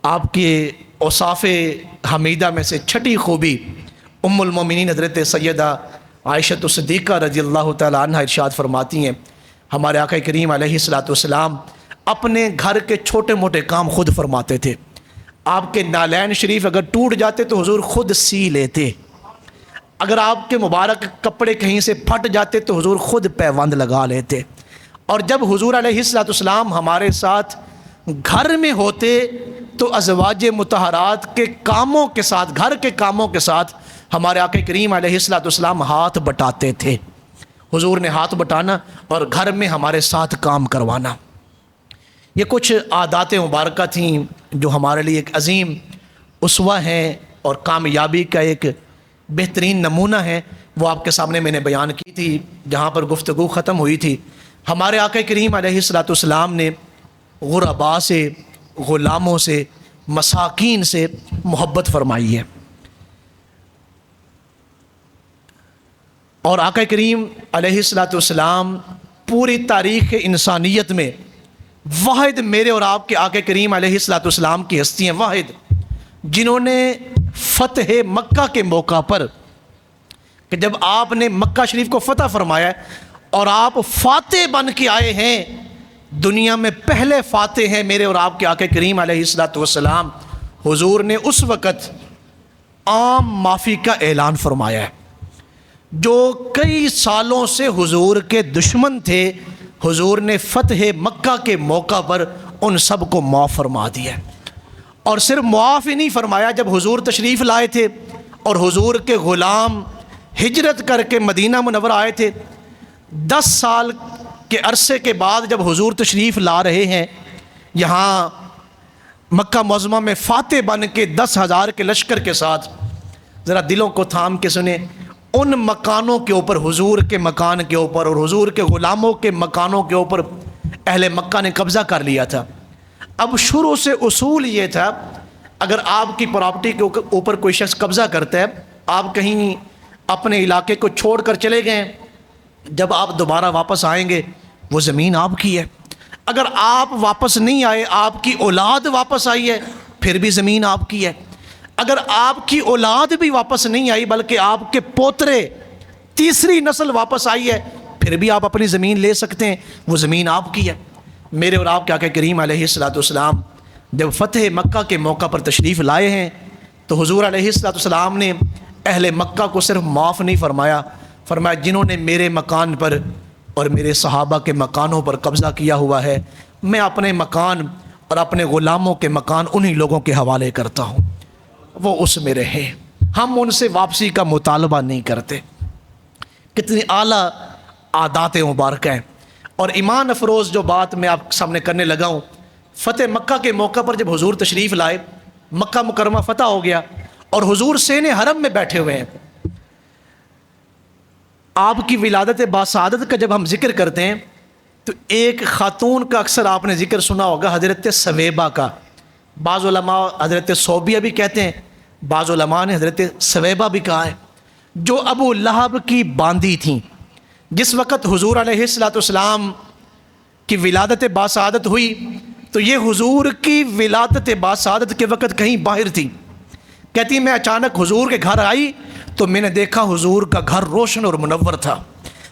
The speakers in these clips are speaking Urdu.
آپ کے اوصاف حمیدہ میں سے چھٹی خوبی ام المومنین حضرت سیدہ عائشہ صدیقہ رضی اللہ تعالیٰ عنہ ارشاد فرماتی ہیں، ہمارے آقا کریم علیہ الصلوۃ والسلام اپنے گھر کے چھوٹے موٹے کام خود فرماتے تھے۔ آپ کے نالین شریف اگر ٹوٹ جاتے تو حضور خود سی لیتے، اگر آپ کے مبارک کپڑے کہیں سے پھٹ جاتے تو حضور خود پیوند لگا لیتے، اور جب حضور علیہ الصلوۃ والسلام ہمارے ساتھ گھر میں ہوتے تو ازواج مطہرات کے کاموں کے ساتھ، گھر کے کاموں کے ساتھ ہمارے آقا کریم علیہ الصلوۃ والسلام ہاتھ بٹاتے تھے۔ حضور نے ہاتھ بٹانا اور گھر میں ہمارے ساتھ کام کروانا، یہ کچھ عادات مبارکہ تھیں جو ہمارے لیے ایک عظیم اسوہ ہیں اور کامیابی کا ایک بہترین نمونہ ہے۔ وہ آپ کے سامنے میں نے بیان کی تھی جہاں پر گفتگو ختم ہوئی تھی۔ ہمارے آقا کریم علیہ الصلوۃ والسلام نے غرباء سے، غلاموں سے، مساکین سے محبت فرمائی ہے، اور آقا کریم علیہ الصلوۃ والسلام پوری تاریخ انسانیت میں واحد میرے اور آپ کے آقا کریم علیہ الصلوۃ والسلام کی ہستی ہیں، واحد جنہوں نے فتح مکہ کے موقع پر، کہ جب آپ نے مکہ شریف کو فتح فرمایا اور آپ فاتح بن کے آئے ہیں، دنیا میں پہلے فاتح ہیں میرے اور آپ کے آقا کریم علیہ الصلوۃ والسلام، حضور نے اس وقت عام معافی کا اعلان فرمایا ہے۔ جو کئی سالوں سے حضور کے دشمن تھے، حضور نے فتح مکہ کے موقع پر ان سب کو معاف فرما دیا، اور صرف معاف ہی نہیں فرمایا، جب حضور تشریف لائے تھے اور حضور کے غلام ہجرت کر کے مدینہ منورہ آئے تھے، 10 سال کے عرصے کے بعد جب حضور تشریف لا رہے ہیں یہاں مکہ معظمہ میں فاتح بن کے 10,000 کے لشکر کے ساتھ، ذرا دلوں کو تھام کے سنیں، ان مکانوں کے اوپر، حضور کے مکان کے اوپر اور حضور کے غلاموں کے مکانوں کے اوپر اہل مکہ نے قبضہ کر لیا تھا۔ اب شروع سے اصول یہ تھا، اگر آپ کی پراپرٹی کے اوپر کوئی شخص قبضہ کرتا ہے، آپ کہیں اپنے علاقے کو چھوڑ کر چلے گئے، جب آپ دوبارہ واپس آئیں گے وہ زمین آپ کی ہے، اگر آپ واپس نہیں آئے، آپ کی اولاد واپس آئی ہے، پھر بھی زمین آپ کی ہے، اگر آپ کی اولاد بھی واپس نہیں آئی بلکہ آپ کے پوترے، تیسری نسل واپس آئی ہے، پھر بھی آپ اپنی زمین لے سکتے ہیں، وہ زمین آپ کی ہے۔ میرے اور آپ کے آقا کریم علیہ الصلوۃ والسلام جب فتح مکہ کے موقع پر تشریف لائے ہیں تو حضور علیہ الصلوۃ والسلام نے اہل مکہ کو صرف معاف نہیں فرمایا، فرمایا جنہوں نے میرے مکان پر اور میرے صحابہ کے مکانوں پر قبضہ کیا ہوا ہے، میں اپنے مکان اور اپنے غلاموں کے مکان انہی لوگوں کے حوالے کرتا ہوں، وہ اس میں رہے، ہم ان سے واپسی کا مطالبہ نہیں کرتے۔ کتنی اعلیٰ عادات مبارکہ ہیں۔ اور ایمان افروز جو بات میں آپ سامنے کرنے لگا ہوں، فتح مکہ کے موقع پر جب حضور تشریف لائے، مکہ مکرمہ فتح ہو گیا اور حضور سین حرم میں بیٹھے ہوئے ہیں، آپ کی ولادت باسعادت کا جب ہم ذکر کرتے ہیں تو ایک خاتون کا اکثر آپ نے ذکر سنا ہوگا، حضرت سویبہ کا، بعض علماء حضرت صوبیہ بھی کہتے ہیں، بعض علماء نے حضرت سویبہ بھی کہا ہے، جو ابو لہب کی باندی تھیں۔ جس وقت حضور علیہ الصلوۃ والسلام کی ولادت باسعادت ہوئی تو یہ حضور کی ولادت باسعادت کے وقت کہیں باہر تھی، کہتی میں اچانک حضور کے گھر آئی تو میں نے دیکھا حضور کا گھر روشن اور منور تھا،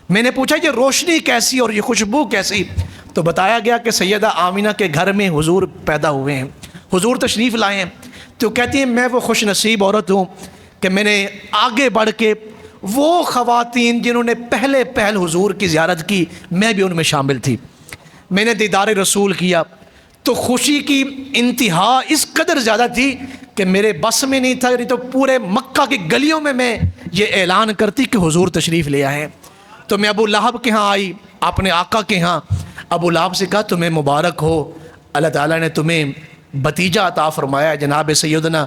میں نے پوچھا یہ روشنی کیسی اور یہ خوشبو کیسی، تو بتایا گیا کہ سیدہ آمینہ کے گھر میں حضور پیدا ہوئے ہیں، حضور تشریف لائے ہیں۔ تو کہتی ہیں میں وہ خوش نصیب عورت ہوں کہ میں نے آگے بڑھ کے وہ خواتین جنہوں نے پہل حضور کی زیارت کی، میں بھی ان میں شامل تھی، میں نے دیدار رسول کیا، تو خوشی کی انتہا اس قدر زیادہ تھی کہ میرے بس میں نہیں تھا، نہیں تو پورے مکہ کی گلیوں میں یہ اعلان کرتی کہ حضور تشریف لے آئے ہیں۔ تو میں ابو لہب کے ہاں آئی، اپنے آقا کے ہاں، ابو لہب سے کہا تمہیں مبارک ہو، اللہ تعالیٰ نے تمہیں بھتیجا عطا فرمایا ہے، جناب سیدنا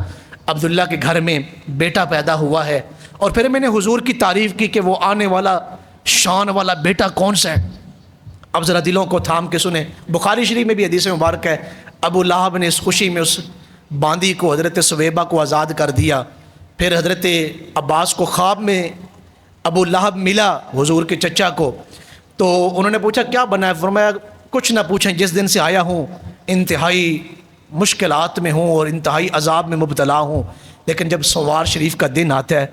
عبداللہ کے گھر میں بیٹا پیدا ہوا ہے۔ اور پھر میں نے حضور کی تعریف کی کہ وہ آنے والا شان والا بیٹا کون سا ہے۔ اب ذرا دلوں کو تھام کے سنیں، بخاری شریف میں بھی حدیث مبارک ہے، ابو لہب نے اس خوشی میں اس باندی کو، حضرت سویبہ کو آزاد کر دیا۔ پھر حضرت عباس کو خواب میں ابو لہب ملا حضور کے چچا کو، تو انہوں نے پوچھا کیا بنا ہے، فرمایا کچھ نہ پوچھیں، جس دن سے آیا ہوں انتہائی مشکلات میں ہوں اور انتہائی عذاب میں مبتلا ہوں، لیکن جب سوار شریف کا دن آتا ہے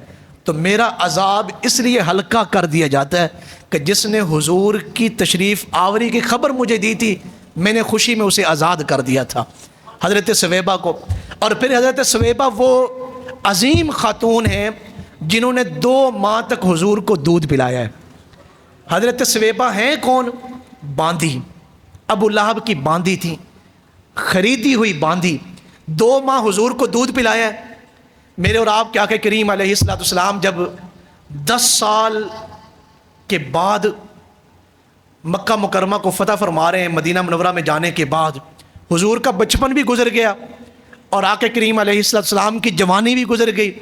تو میرا عذاب اس لیے ہلکا کر دیا جاتا ہے کہ جس نے حضور کی تشریف آوری کی خبر مجھے دی تھی، میں نے خوشی میں اسے آزاد کر دیا تھا، حضرت سویبہ کو۔ اور پھر حضرت سویبہ وہ عظیم خاتون ہیں جنہوں نے 2 ماہ تک حضور کو دودھ پلایا ہے۔ حضرت سویبہ ہیں کون؟ باندھی، ابو لہب کی باندھی تھی، خریدی ہوئی باندھی، 2 ماہ حضور کو دودھ پلایا ہے۔ میرے اور آپ کے آقا کریم علیہ السلام جب 10 سال کے بعد مکہ مکرمہ کو فتح فرما رہے ہیں، مدینہ منورہ میں جانے کے بعد حضور کا بچپن بھی گزر گیا اور آقا کریم علیہ السلام کی جوانی بھی گزر گئی،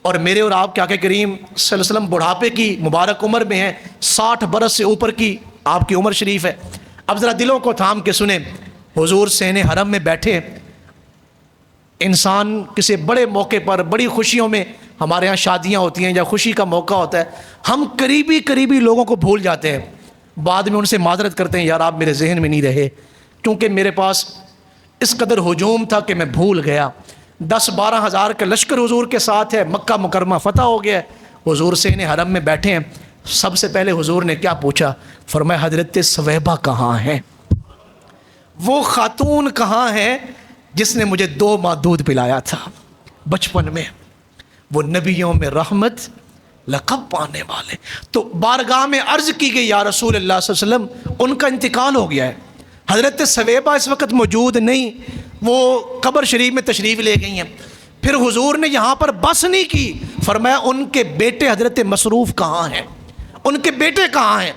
اور میرے اور آپ کے آقا کریم صلی اللہ علیہ وسلم بڑھاپے کی مبارک عمر میں ہیں، 60 برس سے اوپر کی آپ کی عمر شریف ہے۔ اب ذرا دلوں کو تھام کے سنیں، حضور صحن حرم میں بیٹھے، انسان کسی بڑے موقع پر، بڑی خوشیوں میں، ہمارے ہاں شادیاں ہوتی ہیں یا خوشی کا موقع ہوتا ہے، ہم قریبی لوگوں کو بھول جاتے ہیں، بعد میں ان سے معذرت کرتے ہیں، یار آپ میرے ذہن میں نہیں رہے کیونکہ میرے پاس اس قدر ہجوم تھا کہ میں بھول گیا۔ 10-12 ہزار کا لشکر حضور کے ساتھ ہے، مکہ مکرمہ فتح ہو گیا ہے، حضور صحن حرم میں بیٹھے ہیں۔ سب سے پہلے حضور نے کیا پوچھا؟ فرمایا حضرت سویبہ کہاں ہیں؟ وہ خاتون کہاں ہے جس نے مجھے 2 ماہ دودھ پلایا تھا بچپن میں؟ وہ نبیوں میں رحمت، لقب پانے والے۔ تو بارگاہ میں عرض کی گئی، یا رسول اللہ صلی اللہ علیہ وسلم ان کا انتقال ہو گیا ہے، حضرت سویبہ اس وقت موجود نہیں، وہ قبر شریف میں تشریف لے گئی ہیں۔ پھر حضور نے یہاں پر بس نہیں کی، فرمایا ان کے بیٹے حضرت مصروف کہاں ہیں؟ ان کے بیٹے کہاں ہیں؟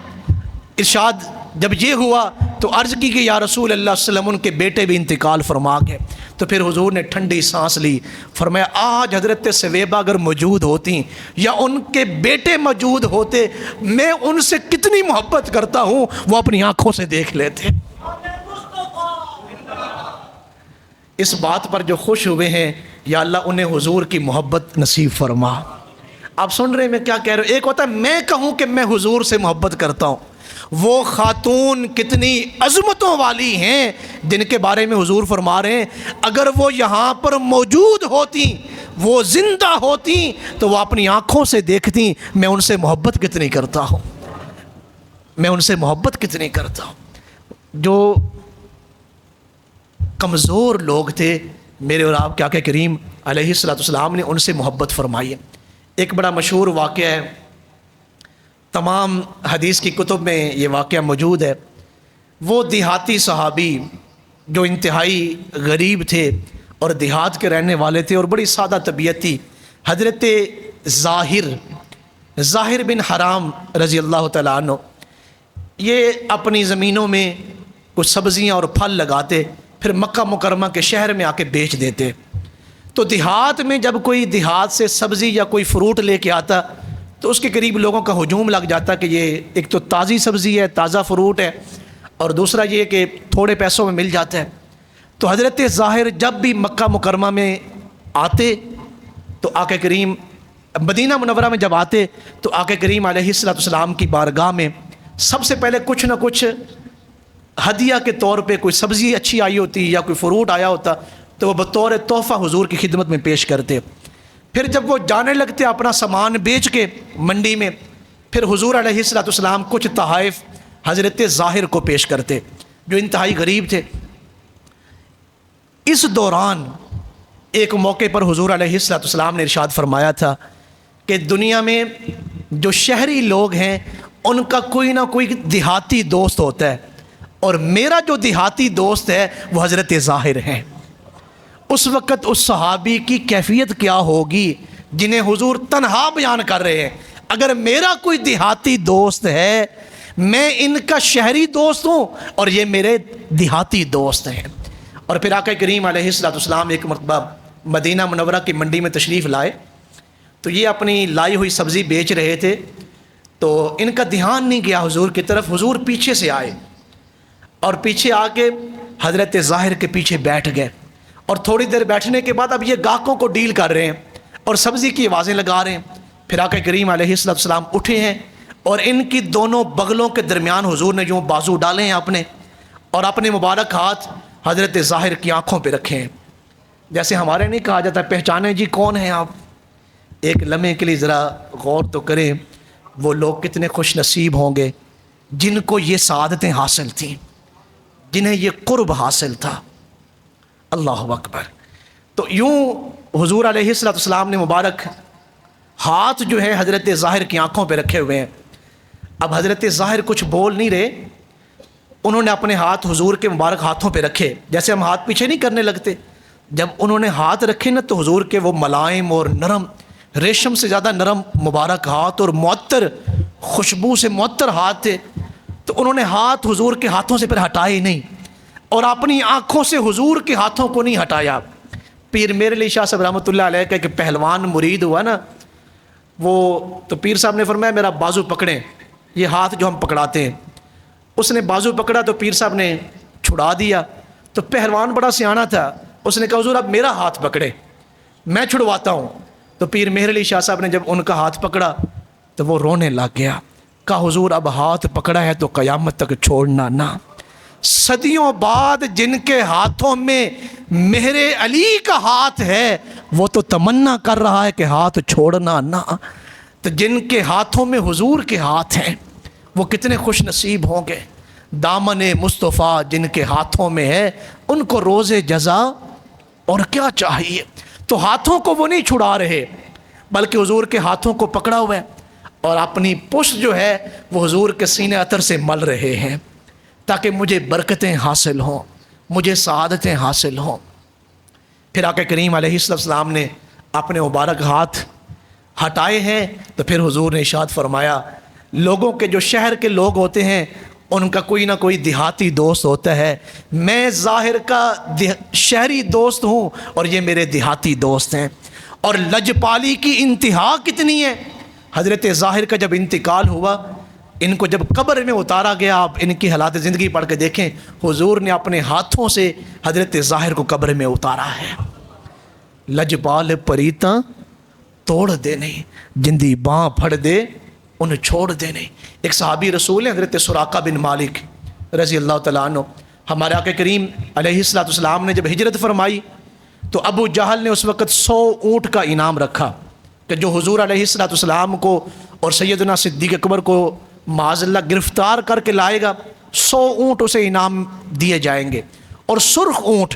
ارشاد جب یہ ہوا تو عرض کی کہ یا رسول اللہ صلی اللہ علیہ وسلم ان کے بیٹے بھی انتقال فرما گئے۔ تو پھر حضور نے ٹھنڈی سانس لی، فرمایا آج حضرت سویبہ اگر موجود ہوتی یا ان کے بیٹے موجود ہوتے، میں ان سے کتنی محبت کرتا ہوں وہ اپنی آنکھوں سے دیکھ لیتے۔ اس بات پر جو خوش ہوئے ہیں، یا اللہ انہیں حضور کی محبت نصیب فرما۔ آپ سن رہے ہیں میں کیا کہہ رہا ہوں؟ ایک ہوتا ہے میں کہوں کہ میں حضور سے محبت کرتا ہوں، وہ خاتون کتنی عظمتوں والی ہیں جن کے بارے میں حضور فرما رہے ہیں اگر وہ یہاں پر موجود ہوتی، وہ زندہ ہوتی تو وہ اپنی آنکھوں سے دیکھتی میں ان سے محبت کتنی کرتا ہوں، میں ان سے محبت کتنی کرتا ہوں۔ جو کمزور لوگ تھے میرے اور آپ کے آقا کریم علیہ السلام نے ان سے محبت فرمائی ہے۔ ایک بڑا مشہور واقعہ ہے، تمام حدیث کی کتب میں یہ واقعہ موجود ہے۔ وہ دیہاتی صحابی جو انتہائی غریب تھے اور دیہات کے رہنے والے تھے اور بڑی سادہ طبیعت تھی، حضرت ظاہر بن حرام رضی اللہ تعالیٰ عنہ، یہ اپنی زمینوں میں کچھ سبزیاں اور پھل لگاتے، پھر مکہ مکرمہ کے شہر میں آ کے بیچ دیتے۔ تو دیہات میں جب کوئی دیہات سے سبزی یا کوئی فروٹ لے کے آتا تو اس کے قریب لوگوں کا ہجوم لگ جاتا کہ یہ ایک تو تازی سبزی ہے، تازہ فروٹ ہے، اور دوسرا یہ کہ تھوڑے پیسوں میں مل جاتا ہے۔ تو حضرت ظاہر جب بھی مکہ مکرمہ میں آتے تو آقا کریم مدینہ منورہ میں جب آتے تو آقا کریم علیہ السلام کی بارگاہ میں سب سے پہلے کچھ نہ کچھ ہدیہ کے طور پہ کوئی سبزی اچھی آئی ہوتی یا کوئی فروٹ آیا ہوتا تو وہ بطور تحفہ حضور کی خدمت میں پیش کرتے۔ پھر جب وہ جانے لگتے اپنا سامان بیچ کے منڈی میں، پھر حضور علیہ السلام کچھ تحائف حضرت ظاہر کو پیش کرتے جو انتہائی غریب تھے۔ اس دوران ایک موقع پر حضور علیہ السلام نے ارشاد فرمایا تھا کہ دنیا میں جو شہری لوگ ہیں ان کا کوئی نہ کوئی دیہاتی دوست ہوتا ہے، اور میرا جو دیہاتی دوست ہے وہ حضرت ظاہر ہیں۔ اس وقت اس صحابی کی کیفیت کیا ہوگی جنہیں حضور تنہا بیان کر رہے ہیں؟ اگر میرا کوئی دیہاتی دوست ہے، میں ان کا شہری دوست ہوں اور یہ میرے دیہاتی دوست ہیں۔ اور پھر آقا کریم علیہ السلام ایک مرتبہ مدینہ منورہ کی منڈی میں تشریف لائے تو یہ اپنی لائی ہوئی سبزی بیچ رہے تھے، تو ان کا دھیان نہیں گیا حضور کی طرف۔ حضور پیچھے سے آئے اور پیچھے آ کے حضرت ظاہر کے پیچھے بیٹھ گئے، اور تھوڑی دیر بیٹھنے کے بعد اب یہ گاہکوں کو ڈیل کر رہے ہیں اور سبزی کی آوازیں لگا رہے ہیں۔ پھر آقا کریم علیہ السلام اٹھے ہیں اور ان کی دونوں بغلوں کے درمیان حضور نے یوں بازو ڈالے ہیں اپنے، اور اپنے مبارک ہاتھ حضرت ظاہر کی آنکھوں پہ رکھیں. جیسے ہمارے نہیں کہا جاتا پہچانے جی کون ہیں آپ. ایک لمحے کے لیے ذرا غور تو کریں وہ لوگ کتنے خوش نصیب ہوں گے جن کو یہ سعادتیں حاصل تھیں، جنہیں یہ قرب حاصل تھا. اللہ اکبر. تو یوں حضور علیہ السلام نے مبارک ہاتھ جو ہے حضرت ظاہر کی آنکھوں پہ رکھے ہوئے ہیں. اب حضرت ظاہر کچھ بول نہیں رہے، انہوں نے اپنے ہاتھ حضور کے مبارک ہاتھوں پہ رکھے. جیسے ہم ہاتھ پیچھے نہیں کرنے لگتے، جب انہوں نے ہاتھ رکھے نا تو حضور کے وہ ملائم اور نرم، ریشم سے زیادہ نرم مبارک ہاتھ اور معطر، خوشبو سے معطر ہاتھ تھے. تو انہوں نے ہاتھ حضور کے ہاتھوں سے پھر ہٹائے نہیں اور اپنی آنکھوں سے حضور کے ہاتھوں کو نہیں ہٹایا. پیر میرے علی شاہ صاحب رحمۃ اللہ علیہ کا کہ پہلوان مرید ہوا نا، وہ تو پیر صاحب نے فرمایا میرا بازو پکڑیں، یہ ہاتھ جو ہم پکڑاتے ہیں. اس نے بازو پکڑا تو پیر صاحب نے چھڑا دیا. تو پہلوان بڑا سیانا تھا، اس نے کہا حضور اب میرا ہاتھ پکڑے، میں چھڑواتا ہوں. تو پیر مہر علی شاہ صاحب نے جب ان کا ہاتھ پکڑا تو وہ رونے لگ گیا. کہا حضور اب ہاتھ پکڑا ہے تو قیامت تک چھوڑنا نہ. صدیوں بعد جن کے ہاتھوں میں مہر علی کا ہاتھ ہے وہ تو تمنا کر رہا ہے کہ ہاتھ چھوڑنا نہ. تو جن کے ہاتھوں میں حضور کے ہاتھ ہیں وہ کتنے خوش نصیب ہوں گے. دامن مصطفیٰ جن کے ہاتھوں میں ہے ان کو روز جزا اور کیا چاہیے. تو ہاتھوں کو وہ نہیں چھڑا رہے بلکہ حضور کے ہاتھوں کو پکڑا ہوا ہے اور اپنی پشت جو ہے وہ حضور کے سینے عطر سے مل رہے ہیں تاکہ مجھے برکتیں حاصل ہوں، مجھے سعادتیں حاصل ہوں. پھر آقا کریم علیہ السلام نے اپنے مبارک ہاتھ ہٹائے ہیں تو پھر حضور نے ارشاد فرمایا لوگوں کے جو شہر کے لوگ ہوتے ہیں ان کا کوئی نہ کوئی دیہاتی دوست ہوتا ہے، میں ظاہر کا شہری دوست ہوں اور یہ میرے دیہاتی دوست ہیں. اور لجپالی کی انتہا کتنی ہے. حضرت ظاہر کا جب انتقال ہوا، ان کو جب قبر میں اتارا گیا، آپ ان کی حالات زندگی پڑھ کے دیکھیں، حضور نے اپنے ہاتھوں سے حضرت ظاہر کو قبر میں اتارا ہے. لجپال پریتا توڑ دے نہیں، جندی باں پھڑ دے انہیں چھوڑ دے نہیں. ایک صحابی رسول ہیں حضرت سراقہ بن مالک رضی اللہ تعالیٰ عنہ. ہمارے آقا کریم علیہ السلام نے جب ہجرت فرمائی تو ابو جہل نے اس وقت 100 اونٹ کا انعام رکھا کہ جو حضور علیہ السلام کو اور سیدنا صدیق اکبر کو معاذ اللہ گرفتار کر کے لائے گا 100 اونٹ اسے انعام دیے جائیں گے. اور سرخ اونٹ،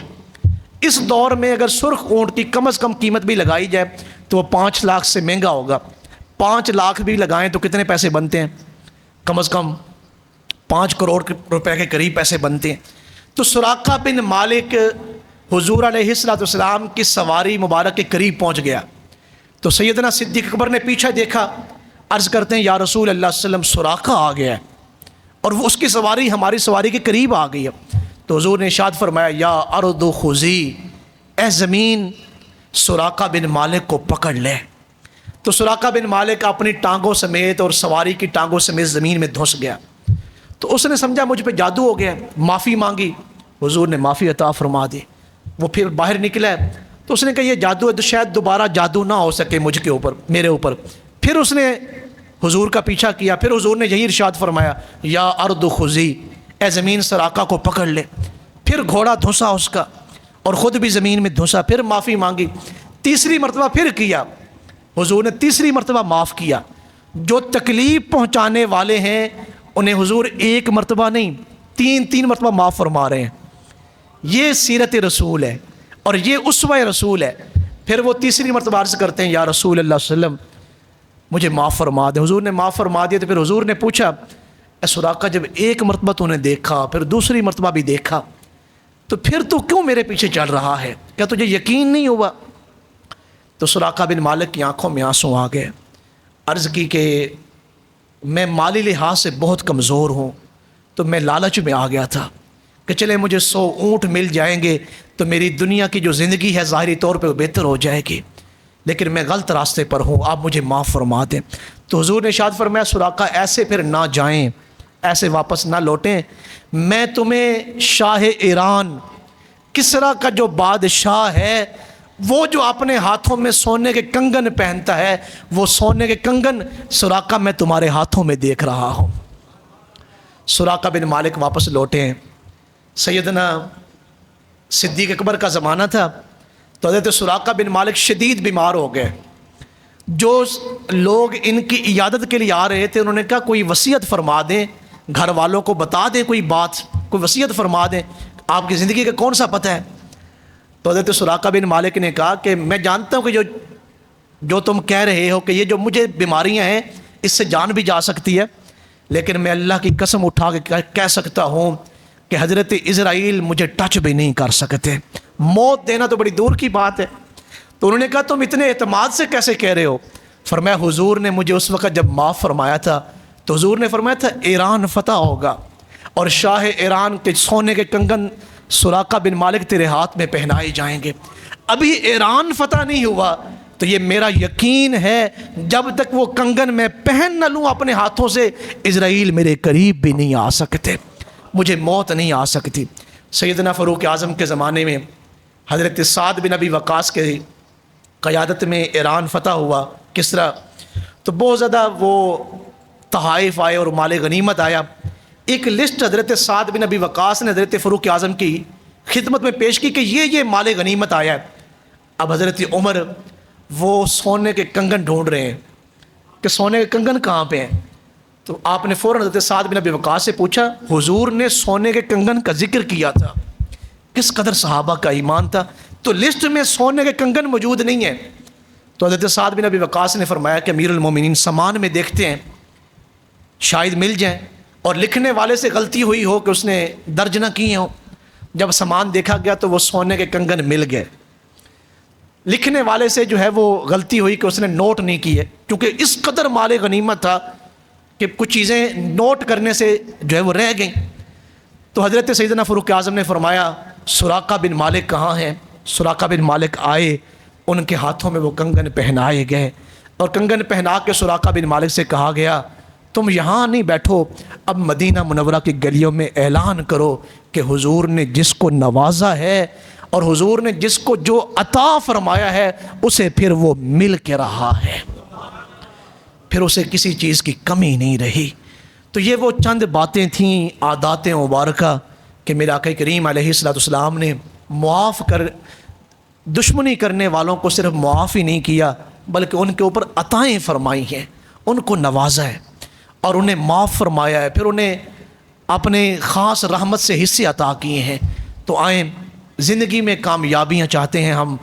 اس دور میں اگر سرخ اونٹ کی کم از کم قیمت بھی لگائی جائے تو وہ 5 لاکھ سے مہنگا ہوگا. 5 لاکھ بھی لگائیں تو کتنے پیسے بنتے ہیں؟ کم از کم 5 کروڑ روپے کے قریب پیسے بنتے ہیں. تو سراقہ بن مالک حضور علیہ السلام کی سواری مبارک کے قریب پہنچ گیا تو سیدنا صدیق اکبر نے پیچھے دیکھا، عرض کرتے ہیں یا رسول اللہ صلی اللہ علیہ وسلم سراقہ آ گیا ہے اور وہ اس کی سواری ہماری سواری کے قریب آ گئی ہے. تو حضور نے ارشاد فرمایا یا ارض خذی، اے زمین سراقہ بن مالک کو پکڑ لے. تو سراقہ بن مالک اپنی ٹانگوں سمیت اور سواری کی ٹانگوں سمیت زمین میں دھس گیا. تو اس نے سمجھا مجھ پہ جادو ہو گیا، معافی مانگی، حضور نے معافی عطا فرما دی. وہ پھر باہر نکلا ہے تو اس نے کہا یہ جادو ہے تو شاید دوبارہ جادو نہ ہو سکے مجھ کے اوپر، میرے اوپر. پھر اس نے حضور کا پیچھا کیا، پھر حضور نے یہی ارشاد فرمایا یا ارض خذی، اے زمین سراقہ کو پکڑ لے. پھر گھوڑا دھنسا اس کا اور خود بھی زمین میں دھنسا، پھر معافی مانگی. تیسری مرتبہ پھر کیا، حضور نے تیسری مرتبہ معاف کیا. جو تکلیف پہنچانے والے ہیں انہیں حضور ایک مرتبہ نہیں 3 مرتبہ معاف فرما رہے ہیں. یہ سیرت رسول ہے اور یہ اسوہ رسول ہے. پھر وہ تیسری مرتبہ عرض کرتے ہیں یا رسول اللہ صلی اللہ علیہ وسلم مجھے معاف فرما دے. حضور نے معاف فرما دیا. تو پھر حضور نے پوچھا اے سراقہ جب ایک مرتبہ تو نے دیکھا، پھر دوسری مرتبہ بھی دیکھا، تو پھر تو کیوں میرے پیچھے چل رہا ہے؟ کیا تجھے یقین نہیں ہوا؟ تو سراقہ بن مالک کی آنکھوں میں آنسو آ گئے. عرض کی کہ میں مالی لحاظ سے بہت کمزور ہوں تو میں لالچ میں آ گیا تھا کہ چلے مجھے 100 اونٹ مل جائیں گے تو میری دنیا کی جو زندگی ہے ظاہری طور پہ وہ بہتر ہو جائے گی، لیکن میں غلط راستے پر ہوں، آپ مجھے معاف فرما دیں. تو حضور نے ارشاد فرمایا سراقہ ایسے پھر نہ جائیں، ایسے واپس نہ لوٹیں. میں تمہیں شاہ ایران کسریٰ کا جو بادشاہ ہے وہ جو اپنے ہاتھوں میں سونے کے کنگن پہنتا ہے، وہ سونے کے کنگن سراقہ میں تمہارے ہاتھوں میں دیکھ رہا ہوں. سراقہ بن مالک واپس لوٹے ہیں. سیدنا صدیق اکبر کا زمانہ تھا، تو حضرت سراقہ بن مالک شدید بیمار ہو گئے۔ جو لوگ ان کی عیادت کے لیے آ رہے تھے انہوں نے کہا کوئی وصیت فرما دیں، گھر والوں کو بتا دیں کوئی بات، کوئی وصیت فرما دیں، آپ کی زندگی کا کون سا پتہ ہے؟ تو حضرت سراقہ بن مالک نے کہا کہ میں جانتا ہوں کہ جو تم کہہ رہے ہو کہ یہ جو مجھے بیماریاں ہیں اس سے جان بھی جا سکتی ہے، لیکن میں اللہ کی قسم اٹھا کے کہہ سکتا ہوں کہ حضرت اسرائیل مجھے ٹچ بھی نہیں کر سکتے، موت دینا تو بڑی دور کی بات ہے۔ تو انہوں نے کہا تم اتنے اعتماد سے کیسے کہہ رہے ہو؟ فرمایا حضور نے مجھے اس وقت جب معاف فرمایا تھا تو حضور نے فرمایا تھا ایران فتح ہوگا اور شاہ ایران کے سونے کے کنگن سراقہ بن مالک تیرے ہاتھ میں پہنائے جائیں گے۔ ابھی ایران فتح نہیں ہوا تو یہ میرا یقین ہے جب تک وہ کنگن میں پہن نہ لوں اپنے ہاتھوں سے اسرائیل میرے قریب بھی نہیں آ سکتے، مجھے موت نہیں آ سکتی۔ سیدنا فاروق اعظم کے زمانے میں حضرت سعد بن ابی وقاص کے قیادت میں ایران فتح ہوا کسرا، تو بہت زیادہ وہ تحائف آئے اور مال غنیمت آیا۔ ایک لسٹ حضرت سعد بن ابی وقاص نے حضرت فاروق اعظم کی خدمت میں پیش کی کہ یہ مال غنیمت آیا ہے۔ اب حضرت عمر وہ سونے کے کنگن ڈھونڈ رہے ہیں کہ سونے کے کنگن کہاں پہ ہیں، تو آپ نے فوراً حضرت سعد بن ابی وقاص سے پوچھا حضور نے سونے کے کنگن کا ذکر کیا تھا، کس قدر صحابہ کا ایمان تھا، تو لسٹ میں سونے کے کنگن موجود نہیں ہیں۔ تو حضرت سعد بن ابی وقاص نے فرمایا کہ امیر المومنین سامان میں دیکھتے ہیں شاید مل جائیں، اور لکھنے والے سے غلطی ہوئی ہو کہ اس نے درج نہ کیے ہوں۔ جب سامان دیکھا گیا تو وہ سونے کے کنگن مل گئے، لکھنے والے سے جو ہے وہ غلطی ہوئی کہ اس نے نوٹ نہیں کیے، کیونکہ اس قدر مال غنیمت تھا کہ کچھ چیزیں نوٹ کرنے سے جو ہے وہ رہ گئیں۔ تو حضرت سیدنا فاروق اعظم نے فرمایا سراقہ بن مالک کہاں ہیں؟ سراقہ بن مالک آئے، ان کے ہاتھوں میں وہ کنگن پہنائے گئے، اور کنگن پہنا کے سراقہ بن مالک سے کہا گیا تم یہاں نہیں بیٹھو، اب مدینہ منورہ کی گلیوں میں اعلان کرو کہ حضور نے جس کو نوازا ہے اور حضور نے جس کو جو عطا فرمایا ہے اسے پھر وہ مل کے رہا ہے، پھر اسے کسی چیز کی کمی نہیں رہی۔ تو یہ وہ چند باتیں تھیں، عادات مبارکہ کہ میرے آقا کریم علیہ السلام نے معاف کر دشمنی کرنے والوں کو صرف معاف ہی نہیں کیا بلکہ ان کے اوپر عطائیں فرمائی ہیں، ان کو نوازا ہے اور انہیں معاف فرمایا ہے، پھر انہیں اپنے خاص رحمت سے حصے عطا کیے ہیں۔ تو آئیں زندگی میں کامیابیاں چاہتے ہیں ہم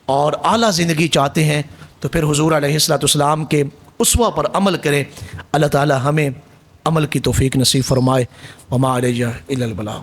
اور اعلیٰ زندگی چاہتے ہیں تو پھر حضور علیہ السلام کے اسوہ پر عمل کریں۔ اللہ تعالی ہمیں عمل کی توفیق نصیب فرمائے۔ وما علیہ الا البلاغ۔